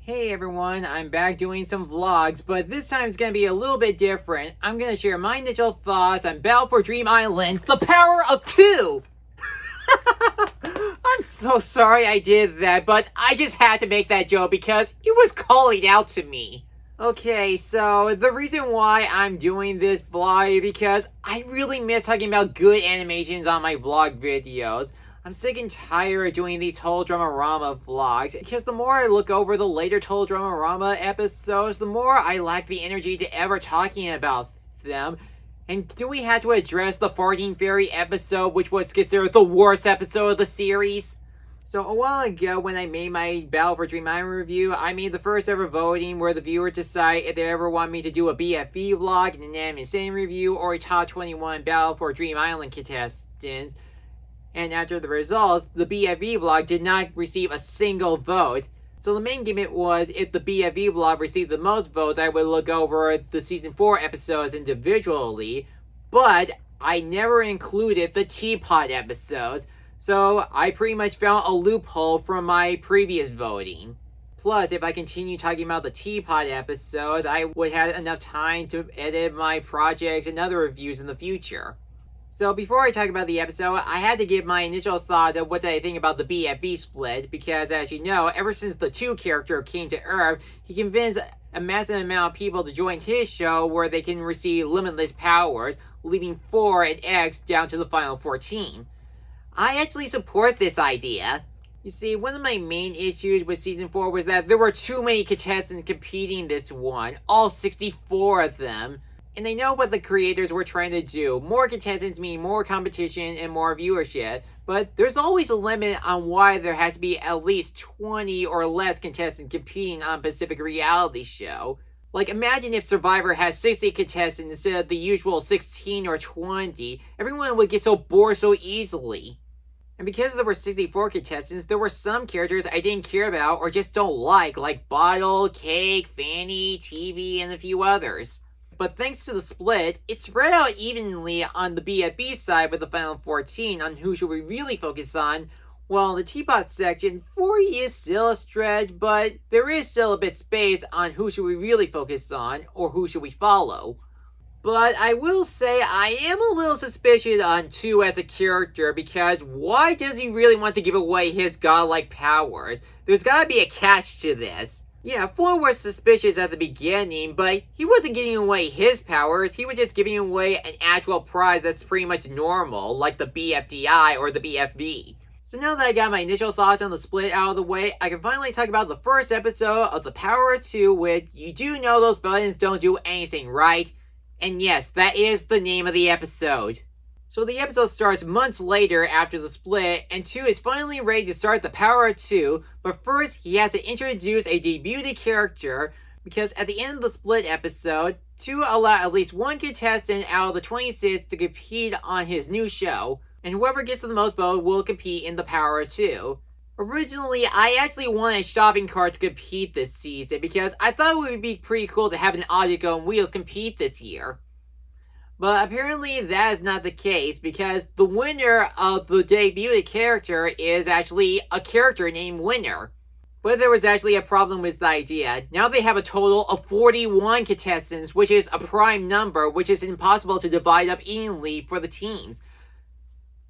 Hey everyone, I'm back doing some vlogs, but this time it's gonna be a little bit different. I'm gonna share my initial thoughts on Battle for Dream Island, The Power of Two! I'm so sorry I did that, but I just had to make that joke because it was calling out to me. Okay, so the reason why I'm doing this vlog is because I really miss talking about good animations on my vlog videos. I'm sick and tired of doing these Total Drama-rama vlogs, because the more I look over the later Total Drama-rama episodes, the more I lack the energy to ever talking about them. And do we have to address the Farting Fairy episode, which was considered the worst episode of the series? So a while ago, when I made my Battle for Dream Island review, I made the first ever voting where the viewers decide if they ever want me to do a BFB vlog, an Anime Insane review, or a top 21 Battle for Dream Island contestants. And after the results, the BFB vlog did not receive a single vote. So the main gimmick was, if the BFB vlog received the most votes, I would look over the Season 4 episodes individually. But I never included the Teapot episodes, so I pretty much found a loophole from my previous voting. Plus, if I continue talking about the Teapot episodes, I would have enough time to edit my projects and other reviews in the future. So before I talk about the episode, I had to give my initial thoughts of what I think about the BFB split, because as you know, ever since the 2 character came to Earth, he convinced a massive amount of people to join his show where they can receive limitless powers, leaving 4 and X down to the final 14. I actually support this idea. You see, one of my main issues with Season 4 was that there were too many contestants competing this one, all 64 of them. And they know what the creators were trying to do. More contestants mean more competition and more viewership, but there's always a limit on why there has to be at least 20 or less contestants competing on a Pacific reality show. Like, imagine if Survivor has 60 contestants instead of the usual 16 or 20. Everyone would get so bored so easily. And because there were 64 contestants, there were some characters I didn't care about or just don't like Bottle, Cake, Fanny, TV, and a few others. But thanks to the split, it spread out evenly on the BFB side with the final 14 on who should we really focus on, while in the Teapot section, 40 is still a stretch, but there is still a bit space on who should we really focus on, or who should we follow. But I will say I am a little suspicious on 2 as a character, because why does he really want to give away his godlike powers? There's gotta be a catch to this. Yeah, 4 was suspicious at the beginning, but he wasn't giving away his powers, he was just giving away an actual prize that's pretty much normal, like the BFDI or the BFB. So now that I got my initial thoughts on the split out of the way, I can finally talk about the first episode of The Power of Two, which you do know those buttons don't do anything, right? And yes, that is the name of the episode. So the episode starts months later after the split, and 2 is finally ready to start The Power of Two, but first he has to introduce a debuted character, because at the end of the split episode, 2 allowed at least 1 contestant out of the 26 to compete on his new show, and whoever gets the most votes will compete in The Power of Two. Originally, I actually wanted a shopping cart to compete this season, because I thought it would be pretty cool to have an object on wheels compete this year. But apparently that is not the case, because the winner of the debuted character is actually a character named Winner. But there was actually a problem with the idea. Now they have a total of 41 contestants, which is a prime number, which is impossible to divide up evenly for the teams.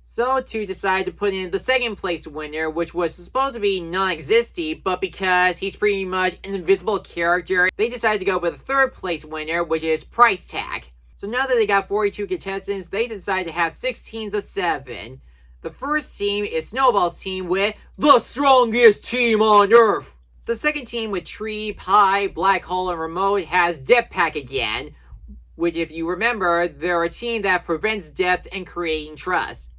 So 2 decided to put in the second place winner, which was supposed to be non-existent, but because he's pretty much an invisible character, they decided to go with the third place winner, which is Price Tag. So now that they got 42 contestants, they decided to have 6 teams of 7. The first team is Snowball's team with the strongest team on Earth. The second team with Tree, Pie, Black Hole, and Remote has Death Pack again, which if you remember, they're a team that prevents deaths and creating trust.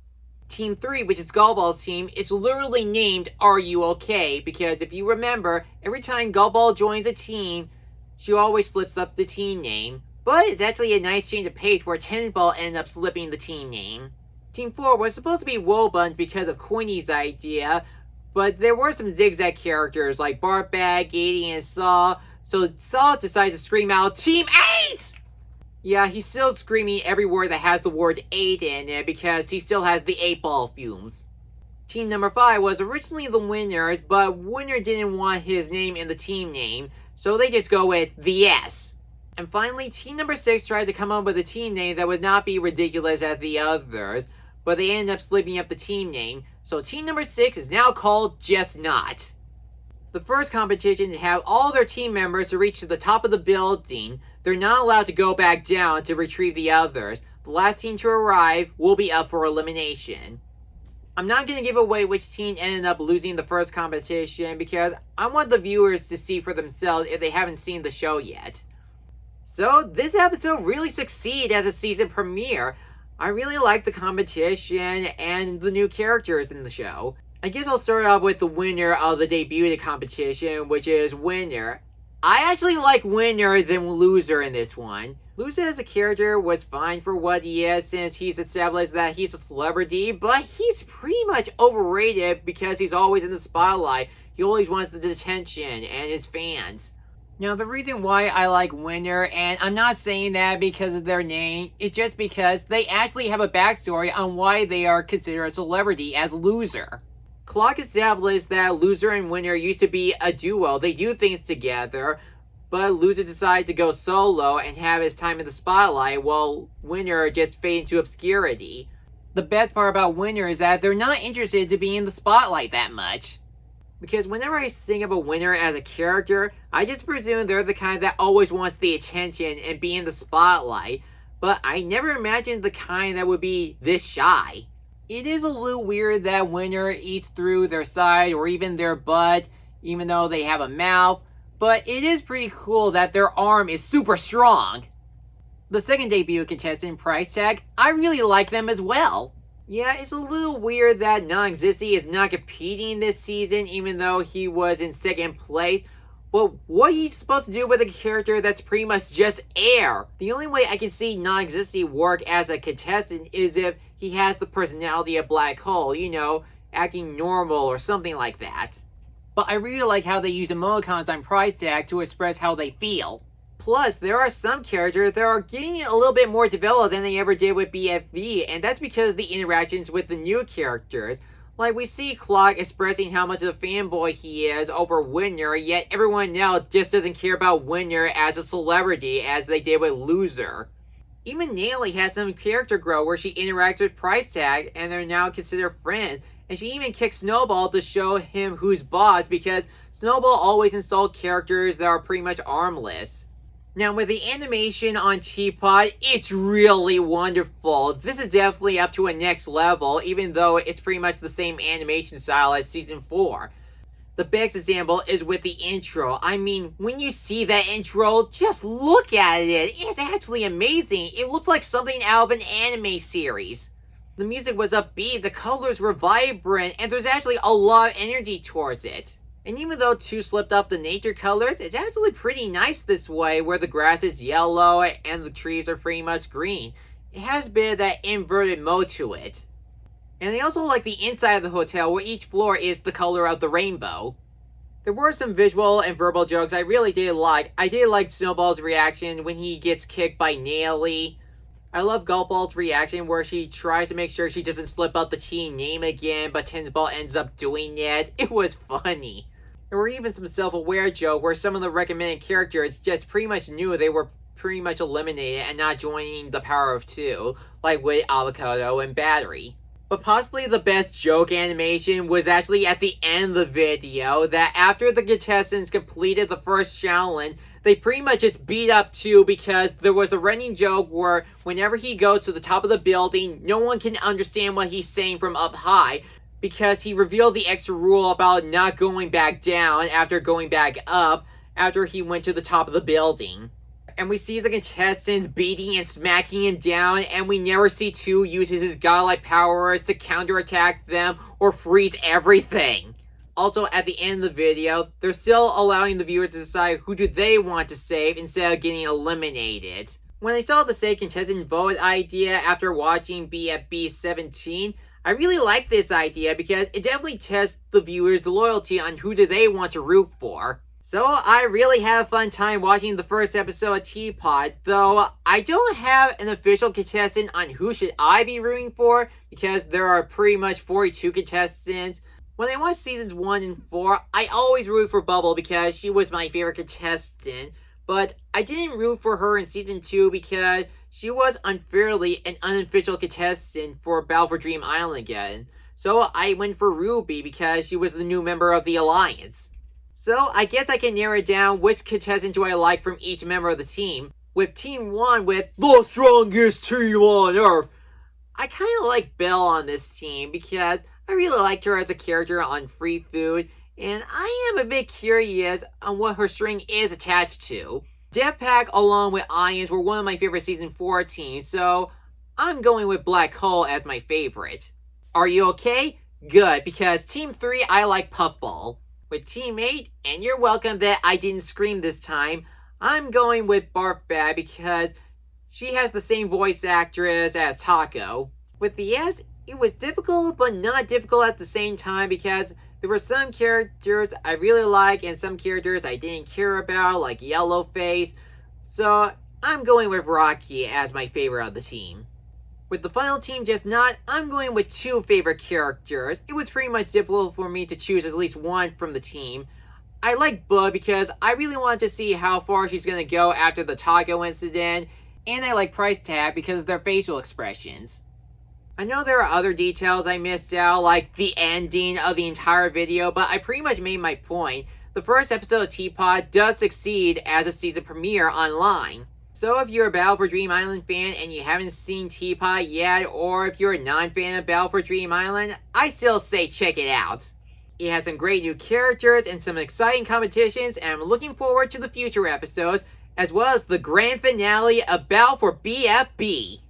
Team 3, which is Gullball's team, is literally named Are You OK? Because if you remember, every time Gullball joins a team, she always slips up the team name. But it's actually a nice change of pace where Tennisball ended up slipping the team name. Team 4 was supposed to be Woebund because of Coiny's idea, but there were some zigzag characters like Bartbag, Gady, and Saw, so Saw decided to scream out, Team 8! Yeah, he's still screaming every word that has the word 8 in it because he still has the 8-ball fumes. Team number 5 was originally the winners, but winner didn't want his name in the team name, so they just go with the S. And finally, team number 6 tried to come up with a team name that would not be ridiculous as the others, but they ended up splitting up the team name, so team number 6 is now called Just Not. The first competition to have all their team members to reach to the top of the building. They're not allowed to go back down to retrieve the others. The last team to arrive will be up for elimination. I'm not going to give away which team ended up losing the first competition because I want the viewers to see for themselves if they haven't seen the show yet. So this episode really succeeded as a season premiere. I really like the competition and the new characters in the show. I guess I'll start off with the winner of the debuted competition, which is Winner. I actually like Winner than Loser in this one. Loser as a character was fine for what he is since he's established that he's a celebrity, but he's pretty much overrated because he's always in the spotlight. He always wants the attention and his fans. Now, the reason why I like Winner, and I'm not saying that because of their name, it's just because they actually have a backstory on why they are considered a celebrity as Loser. Clock established that Loser and Winner used to be a duo. They do things together, but Loser decided to go solo and have his time in the spotlight, while Winner just faded into obscurity. The best part about Winner is that they're not interested to be in the spotlight that much. Because whenever I think of a Winner as a character, I just presume they're the kind that always wants the attention and be in the spotlight, but I never imagined the kind that would be this shy. It is a little weird that Winner eats through their side or even their butt, even though they have a mouth, but it is pretty cool that their arm is super strong. The second debut contestant, Price Tag, I really like them as well. Yeah, it's a little weird that Non-Existy is not competing this season, even though he was in second place. But what are you supposed to do with a character that's pretty much just air? The only way I can see Non-Existy work as a contestant is if he has the personality of Black Hole, you know, acting normal or something like that. But I really like how they use emoticons on Price Tag to express how they feel. Plus, there are some characters that are getting a little bit more developed than they ever did with BFV, and that's because of the interactions with the new characters. Like, we see Clock expressing how much of a fanboy he is over Winner, yet everyone now just doesn't care about Winner as a celebrity as they did with Loser. Even Natalie has some character growth where she interacts with Price Tag and they're now considered friends. And she even kicks Snowball to show him who's boss because Snowball always insults characters that are pretty much armless. Now, with the animation on Teapot, it's really wonderful. This is definitely up to a next level, even though it's pretty much the same animation style as Season 4. The best example is with the intro. I mean, when you see that intro, just look at it. It's actually amazing. It looks like something out of an anime series. The music was upbeat, the colors were vibrant, and there's actually a lot of energy towards it. And even though 2 slipped up the nature colors, it's actually pretty nice this way, where the grass is yellow and the trees are pretty much green. It has a bit of that inverted mode to it. And I also like the inside of the hotel, where each floor is the color of the rainbow. There were some visual and verbal jokes I really did like. I did like Snowball's reaction when he gets kicked by Natalie. I love Golfball's reaction where she tries to make sure she doesn't slip out the team name again, but Tinsball ends up doing it. It was funny. There were even some self-aware jokes where some of the recommended characters just pretty much knew they were pretty much eliminated and not joining the power of 2, like with Avocado and Battery. But possibly the best joke animation was actually at the end of the video, that after the contestants completed the first challenge, they pretty much just beat up 2 because there was a running joke where whenever he goes to the top of the building, no one can understand what he's saying from up high, because he revealed the extra rule about not going back down after going back up after he went to the top of the building. And we see the contestants beating and smacking him down, and we never see 2 use his godlike powers to counterattack them or freeze everything. Also, at the end of the video, they're still allowing the viewer to decide who do they want to save instead of getting eliminated. When I saw the save contestant vote idea after watching BFB 17, I really like this idea because it definitely tests the viewer's loyalty on who do they want to root for. So I really had a fun time watching the first episode of Teapot, though I don't have an official contestant on who should I be rooting for, because there are pretty much 42 contestants. When I watched seasons 1 and 4, I always root for Bubble because she was my favorite contestant, but I didn't root for her in season 2 because she was unfairly an unofficial contestant for Battle for Dream Island again. So I went for Ruby because she was the new member of the Alliance. So I guess I can narrow down which contestant do I like from each member of the team. With Team 1 with the strongest team on Earth, I kind of like Belle on this team because I really liked her as a character on Free Food, and I am a bit curious on what her string is attached to. Jetpack along with Ions were one of my favorite season 4 teams, so I'm going with Black Hole as my favorite. Are you okay? Good, because Team 3 I like Puffball. With Team 8, and you're welcome that I didn't scream this time, I'm going with Barf Bad because she has the same voice actress as Taco. With the S, it was difficult but not difficult at the same time because there were some characters I really like and some characters I didn't care about, like Yellowface, so I'm going with Rocky as my favorite of the team. With the final team just not, I'm going with 2 favorite characters. It was pretty much difficult for me to choose at least one from the team. I like Bud because I really wanted to see how far she's going to go after the Taco incident, and I like Price Tag because of their facial expressions. I know there are other details I missed out, like the ending of the entire video, but I pretty much made my point. The first episode of Teapot does succeed as a season premiere online. So if you're a Battle for Dream Island fan and you haven't seen Teapot yet, or if you're a non-fan of Battle for Dream Island, I still say check it out. It has some great new characters and some exciting competitions, and I'm looking forward to the future episodes, as well as the grand finale of Battle for BFB.